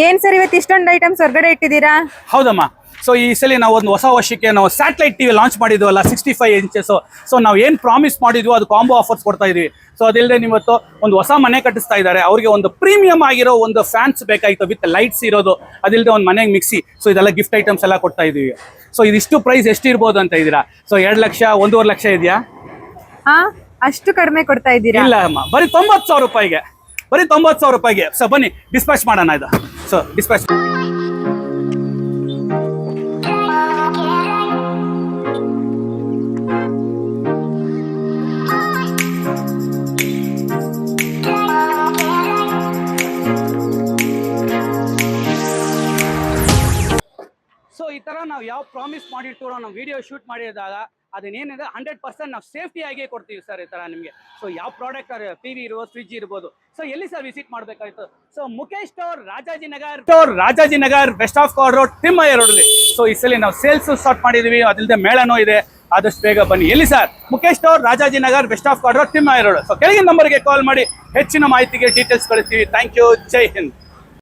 ಏನ್ ಸರ್ ಇವತ್ತು ಇಷ್ಟೊಂದು ಐಟಮ್ಸ್ ಹೊರಗಡೆ ಇಟ್ಟಿದ್ದೀರಾ? ಹೌದಮ್ಮ. ಸೊ ಈ ಸಲ ನಾವು ಒಂದು ಹೊಸ ವರ್ಷಕ್ಕೆ ನಾವು ಸ್ಯಾಟಲೈಟ್ ಟಿವಿ ಲಾಂಚ್ ಮಾಡಿದ್ವಲ್ಲ 65 ಇಂಚಸ್. ಸೊ ನಾವು ಏನು ಪ್ರಾಮಿಸ್ ಮಾಡಿದ್ವಿ ಅದು ಕಾಂಬೋ ಆಫರ್ಸ್ ಕೊಡ್ತಾ ಇದೀವಿ. ಸೊ ಅದಿಲ್ಲದೆ ಇವತ್ತು ಒಂದು ಹೊಸ ಮನೆ ಕಟ್ಟಿಸ್ತಾ ಇದ್ದಾರೆ, ಅವ್ರಿಗೆ ಒಂದು ಪ್ರೀಮಿಯಂ ಆಗಿರೋ ಒಂದು ಫ್ಯಾನ್ಸ್ ಬೇಕಾಯ್ತು ವಿತ್ ಲೈಟ್ಸ್ ಇರೋದು, ಅದಿಲ್ಲದೆ ಒಂದು ಮನೆಗೆ ಮಿಕ್ಸಿ. ಸೊ ಇದೆಲ್ಲ ಗಿಫ್ಟ್ ಐಟಮ್ಸ್ ಎಲ್ಲ ಕೊಡ್ತಾ ಇದೀವಿ. ಸೊ ಇದಿಷ್ಟು ಪ್ರೈಸ್ ಎಷ್ಟಿರ್ಬೋದು ಅಂತ ಇದ್ದೀರಾ? ಸೊ 2 ಲಕ್ಷ 1.5 ಲಕ್ಷ ಇದೆಯಾ? ಹಾ, ಅಷ್ಟು ಕಡಿಮೆ ಕೊಡ್ತಾ ಇದ್ದೀರಾ? ಇಲ್ಲ ಅಮ್ಮ, ಬರೀ 90,000 ರೂಪಾಯಿಗೆ, ಬರೀ 90,000 ರೂಪಾಯಿಗೆ. ಸೊ ಬನ್ನಿ ಡಿಸ್ಪ್ಯಾಚ್ ಮಾಡೋಣ ಇದು. So dispatch. ಸೊ ಈ ತರ ನಾವು ಯಾವ ಪ್ರಾಮಿಸ್ ಮಾಡಿರ್ತೀವೋ ನಾವು ವಿಡಿಯೋ ಶೂಟ್ ಮಾಡಿದಾಗ ಅದನ್ನೇನಿದೆ 100% ನಾವು ಸೇಫ್ಟಿ ಆಗಿ ಕೊಡ್ತೀವಿ ಸರ್ ಈ ತರ ನಿಮಗೆ. ಸೊ ಯಾವ ಪ್ರಾಡಕ್ಟ್ ಟಿವಿ ಇರ್ಬೋದು, ಫ್ರಿಜ್ ಇರ್ಬೋದು. ಸೊ ಎಲ್ಲಿ ಸರ್ ವಿಸಿಟ್ ಮಾಡಬೇಕಾಯ್ತು? So Mukesh store Rajajinagar west of chord road Thimmaiah road. So ಈ ಸಲ ನಾವು ಸೇಲ್ಸ್ ಸ್ಟಾರ್ಟ್ ಮಾಡಿದೀವಿ, ಅದಿಲ್ಲದೆ ಮೇಳನೂ ಇದೆ. ಆದಷ್ಟು ಬೇಗ ಬನ್ನಿ. ಎಲ್ಲಿ sir? Mukesh store Rajajinagar west of chord road Thimmaiah road. So ಕೆಳಗಿನ ನಂಬರ್ಗೆ ಕಾಲ್ ಮಾಡಿ ಹೆಚ್ಚಿನ ಮಾಹಿತಿಗೆ ಡೀಟೇಲ್ಸ್ ಕಳಿಸ್ತೀವಿ. Thank you. ಜೈ ಹಿಂದ್.